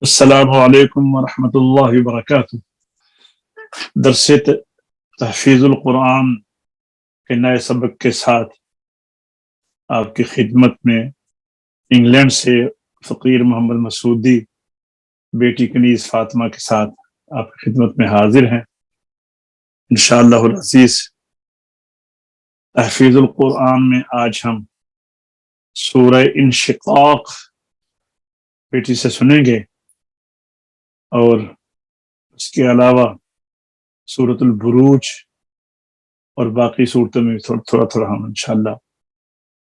السلام علیکم ورحمۃ اللہ وبرکاتہ۔ درس تحفیظ القرآن کے نئے سبق کے ساتھ آپ کی خدمت میں انگلینڈ سے فقیر محمد مسعودی بیٹی کنیز فاطمہ کے ساتھ آپ کی خدمت میں حاضر ہیں انشاءاللہ العزیز۔ تحفیظ القرآن میں آج ہم سورہ انشقاق بیٹی سے سنیں گے، اور اس کے علاوہ سورۃ البروج اور باقی صورتوں میں تھوڑا تھوڑا ہم انشاءاللہ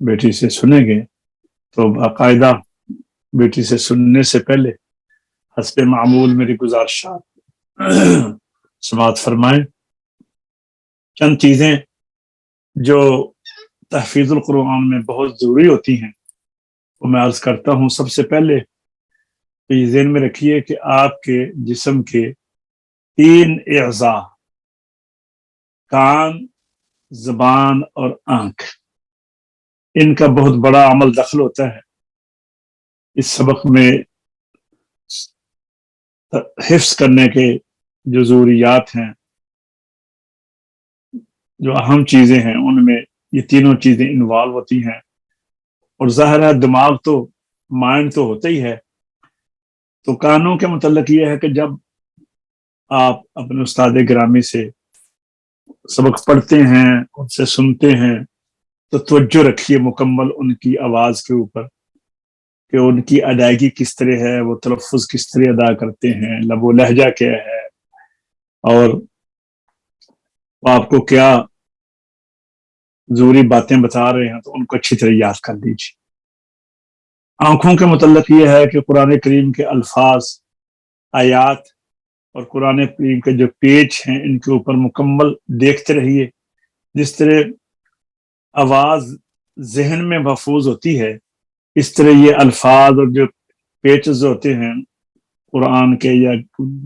بیٹی سے سنیں گے۔ تو باقاعدہ بیٹی سے سننے سے پہلے حسب معمول میری گزارشات سماعت فرمائیں۔ چند چیزیں جو تحفیظ القرآن میں بہت ضروری ہوتی ہیں وہ میں عرض کرتا ہوں۔ سب سے پہلے تو یہ ذہن میں رکھیے کہ آپ کے جسم کے 3 اعضاء کان، زبان اور آنکھ، ان کا بہت بڑا عمل دخل ہوتا ہے اس سبق میں۔ حفظ کرنے کے جو ضروریات ہیں، جو اہم چیزیں ہیں، ان میں یہ تینوں چیزیں انوالو ہوتی ہیں۔ اور ظاہر ہے دماغ تو مائنڈ تو ہوتا ہی ہے۔ تو کانوں کے متعلق یہ ہے کہ جب آپ اپنے استاد گرامی سے سبق پڑھتے ہیں، ان سے سنتے ہیں، تو توجہ رکھیے مکمل ان کی آواز کے اوپر کہ ان کی ادائیگی کس طرح ہے، وہ تلفظ کس طرح ادا کرتے ہیں، لب و لہجہ کیا ہے، اور آپ کو کیا ضروری باتیں بتا رہے ہیں، تو ان کو اچھی طرح یاد کر لیجیے۔ آنکھوں کے متعلق یہ ہے کہ قرآن کریم کے الفاظ، آیات اور قرآن کریم کے جو پیج ہیں، ان کے اوپر مکمل دیکھتے رہیے۔ جس طرح آواز ذہن میں محفوظ ہوتی ہے، اس طرح یہ الفاظ اور جو پیجز ہوتے ہیں قرآن کے یا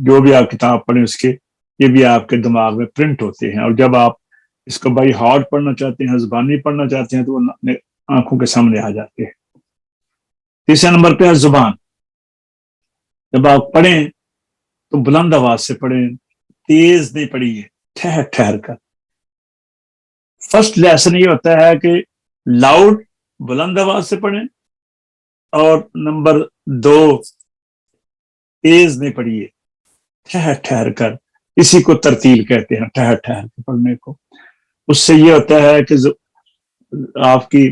جو بھی آپ کتاب پڑھیں اس کے، یہ بھی آپ کے دماغ میں پرنٹ ہوتے ہیں، اور جب آپ اس کو بائی ہارٹ پڑھنا چاہتے ہیں، زبانی پڑھنا چاہتے ہیں، تو وہ اپنے آنکھوں کے سامنے آ جاتے ہیں۔ تیسرے نمبر پہ ہے زبان۔ جب آپ پڑھیں تو بلند آواز سے پڑھیں، تیز نہیں پڑھیے، ٹھہر ٹھہر کر۔ فرسٹ لیسن یہ ہوتا ہے کہ لاؤڈ بلند آواز سے پڑھیں، اور نمبر 2 تیز نہیں پڑھیے، ٹھہر ٹھہر کر۔ اسی کو ترتیل کہتے ہیں، ٹھہر ٹھہر کے پڑھنے کو۔ اس سے یہ ہوتا ہے کہ آپ کی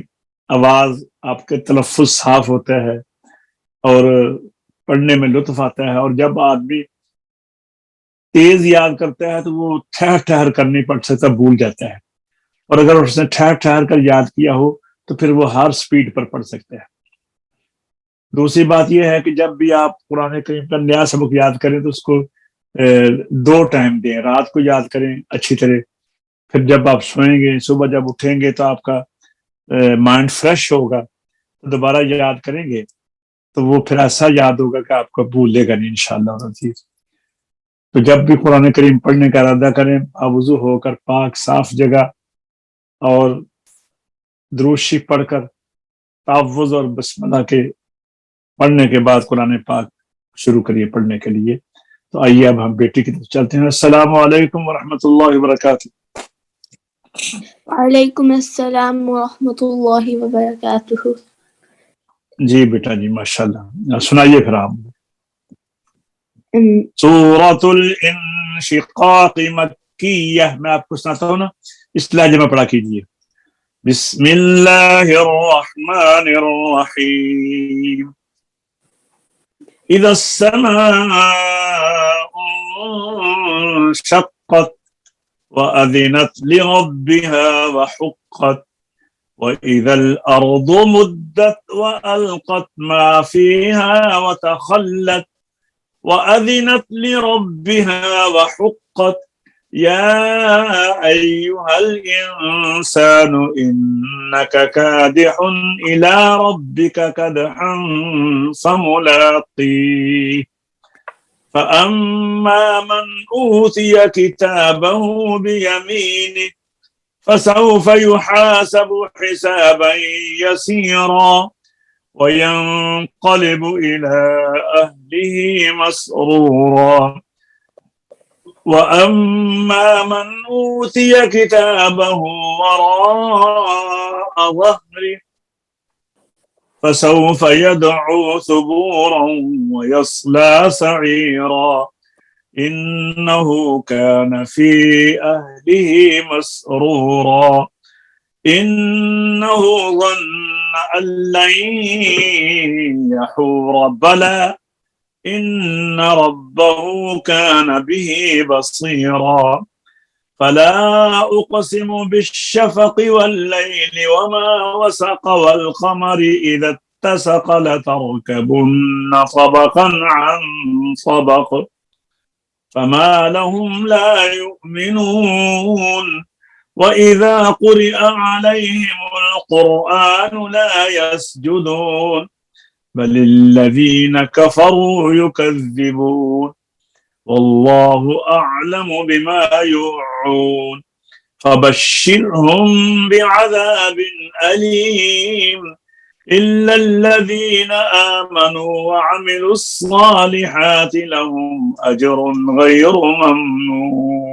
آواز، آپ کے تلفظ صاف ہوتا ہے اور پڑھنے میں لطف آتا ہے۔ اور جب آدمی تیز یاد کرتا ہے تو وہ ٹھہر ٹھہر کر نہیں پڑھ سکتا، بھول جاتا ہے، اور اگر اس نے ٹھہر ٹھہر کر یاد کیا ہو تو پھر وہ ہر سپیڈ پر پڑھ سکتا ہے۔ دوسری بات یہ ہے کہ جب بھی آپ قرآن کریم کا نیا سبق یاد کریں تو اس کو 2 ٹائم دیں۔ رات کو یاد کریں اچھی طرح، پھر جب آپ سوئیں گے، صبح جب اٹھیں گے تو آپ کا مائنڈ فریش ہوگا، دوبارہ یاد کریں گے تو وہ پھر ایسا یاد ہوگا کہ آپ کو بھولے گا نہیں انشاءاللہ العزیز۔ تو جب بھی قرآن کریم پڑھنے کا ارادہ کریں، باوضو ہو کر پاک صاف جگہ اور درود شریف پڑھ کر تعوذ اور بسم اللہ کے پڑھنے کے بعد قرآن پاک شروع کریے پڑھنے کے لیے۔ تو آئیے اب ہم بیٹی کی طرف چلتے ہیں۔ السلام علیکم ورحمۃ اللہ وبرکاتہ۔ وعلیکم السلام ورحمۃ اللہ وبرکاتہ۔ جی بیٹا جی، ماشاءاللہ، سنائیے پھر آپ۔ سورۃ الانشقاق مکیہ، میں آپ کو سناتا ہوں نا، اس لہجے میں پڑھا کیجیے۔ بسم اللہ الرحمن الرحیم۔ اذا السماء انشقت وأذنت لربها وحقت وإذا الأرض مدت وألقت ما فيها وتخلت وأذنت لربها وحقت يا أيها الإنسان إنك كادح إلى ربك كدحا فملاقيه فأما من أوتي كتابه بيمينه فسوف يحاسب حسابا يسيرا وينقلب إلى أهله مسرورا وأما من أوتي كتابه وراء ظهره فسوف يدعو ثبورا ويصلى سعيرا إنه كان في أهله مسرورا إنه ظن أن لن يحور بلى إن ربه كان به بصيرا فلا أقسم بالشفق والليل وما وسق والقمر إذا اتسق لتركبن طبقا عن طبق فما لهم لا يؤمنون وإذا قرئ عليهم القرآن لا يسجدون بل الذين كفروا يكذبون والله أعلم بما يوعون فبشرهم بعذاب أليم إلا الذين آمنوا وعملوا الصالحات لهم أجر غير ممنون.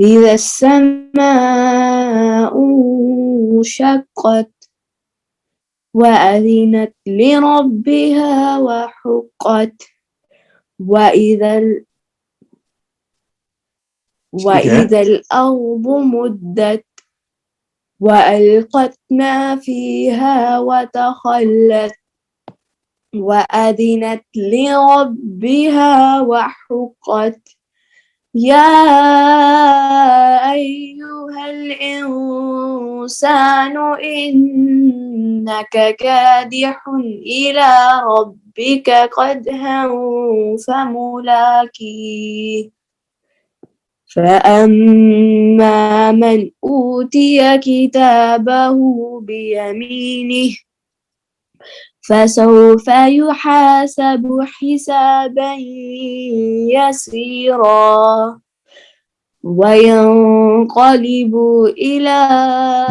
إذا السماء انشقت وأذنت لربها وحقت وإذا الأرض مدت وألقت ما فيها وتخلت وأذنت لربها وحقت يا أيها الإنسان إنك كادح إلى ربك قدحا فملاقيه فأما من أوتي كتابه بيمينه فسوف يحاسب حسابا يسيرا وينقلب إلى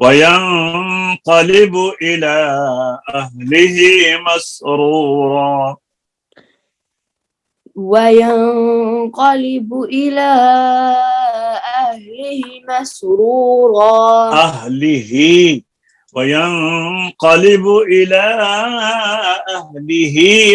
وينقلب إلى أهله مسرورا وينقلب إلى أهله مسرورا وينقلب إلى أهله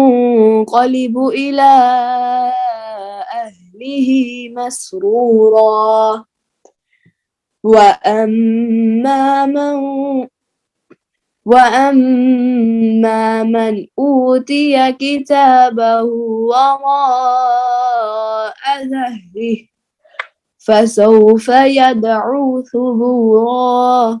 وينقلب إلى أهله مسرورا وأما من أوتي كتابه وراء ظهره فسوف يدعو ثبورا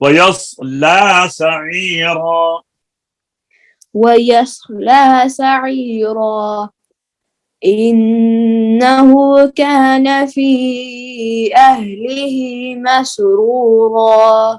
ويصلى سعيرا إنه كان في أهله مسرورا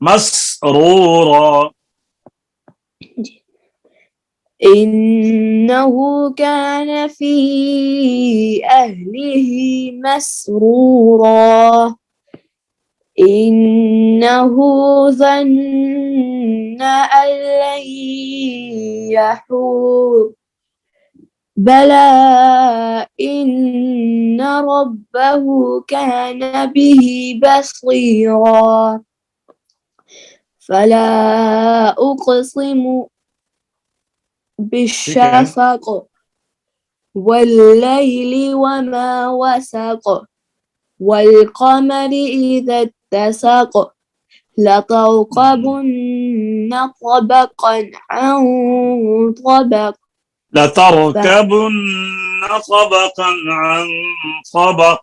مسرورا إنه كان في أهله مسرورا إنه ظن أن لن يحور بلى إن ربه كان به بصيرا فلا أقسم بالشفق والليل وما وسق والقمر إذا اتسق لتركبن طبقا عن طبق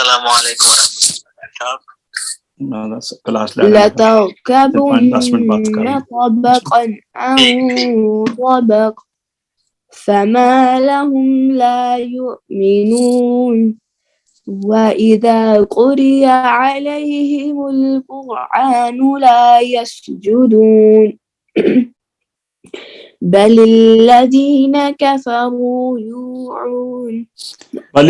السلام علیکم ورحمۃ اللہ وبرکاتہ. کلاس لتركبن طبقا عن طبق فما لهم لا يؤمنون وإذا قرئ عليهم القرآن لا يسجدون بل الذين كفروا يوعون بل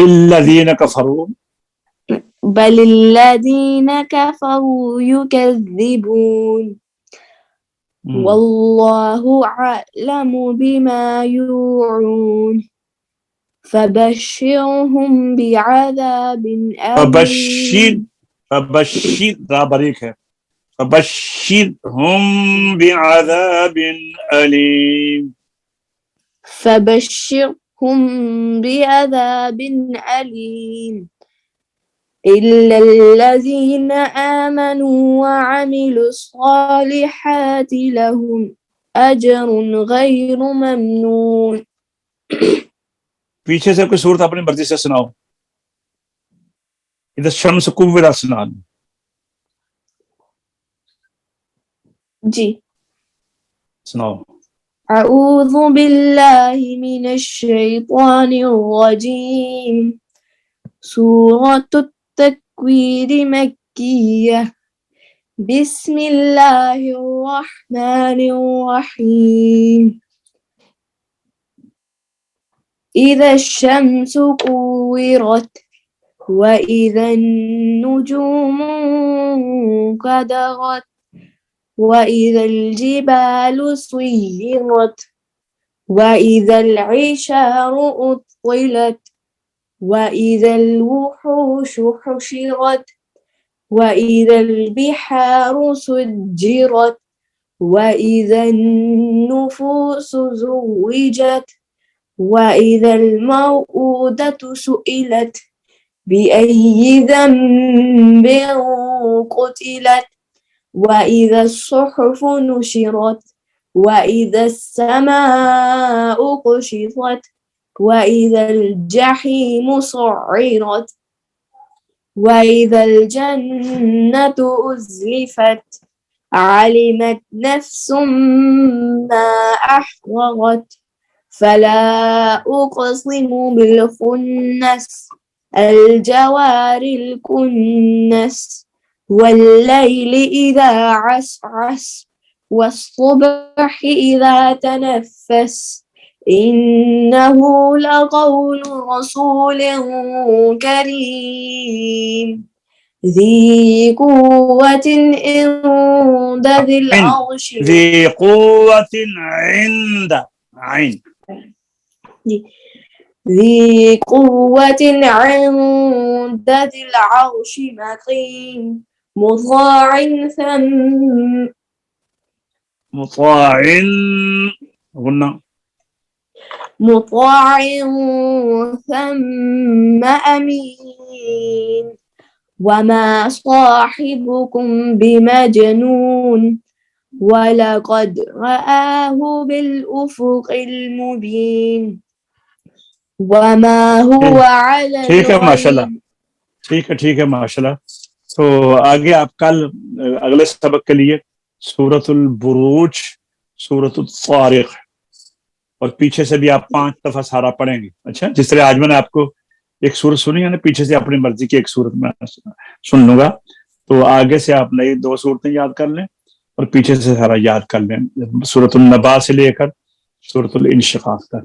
الذين كفروا يكذبون والله أعلم بما يوعون فبشرهم بعذاب أليم فبشر را باریک ہے فبشرهم بعذاب علیم فبشرهم بعذاب أليم إلا الذين آمنوا وعملوا الصالحات لهم أجر غير ممنون. پیچھے سے کوئی صورت اپنی مرضی سے سناؤ. ادھر شمس کوورا سنا. جی سناؤ. أعوذ بالله من الشيطان الرجيم. سورة التكوير مكية. بسم الله الرحمن الرحيم. إذا الشمس كورت وإذا النجوم انكدرت وإذا الجبال سيرت وإذا العشار أطلت وإذا الوحوش حشرت وإذا البحار سجرت وإذا النفوس زوجت وإذا الموءودة سئلت بأي ذنب قتلت وإذا الصحف نشرت وإذا السماء كشطت وإذا الجحيم سعرت وإذا الجنة أزلفت علمت نفس ما أحضرت فلا أقسم بالخنس الجوار الكنس والليل إذا عسعس والصبح إذا تنفس إنه لقول رسول كريم ذي قوة عند ذي العرش ذي قوة عند عين ذي قوة عند ذي العرش مكين مطاع ثم أمين وما صاحبكم بمجنون ولقد رآه بالأفق المبين وما هو على ٹھیک ہے ماشاءاللہ. ٹھیک ہے ماشاءاللہ. تو آگے آپ کل اگلے سبق کے لیے سورۃ البروج، سورۃ الطارق اور پیچھے سے بھی آپ 5 دفعہ سارا پڑھیں گے. اچھا، جس طرح آج میں نے آپ کو ایک سورت سنی ہے نا، پیچھے سے اپنی مرضی کی ایک سورت میں سن لوں گا، تو آگے سے آپ نئی 2 سورتیں یاد کر لیں اور پیچھے سے سارا یاد کر لیں، سورۃ النبا سے لے کر سورۃ الانشقاق تک.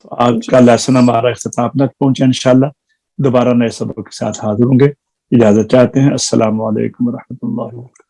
تو آج کا لیسن ہمارا اختتام تک پہنچا. انشاءاللہ دوبارہ نئے سبق کے ساتھ حاضر ہوں گے. اجازت چاہتے ہیں. السلام علیکم ورحمۃ اللہ وبرکاتہ.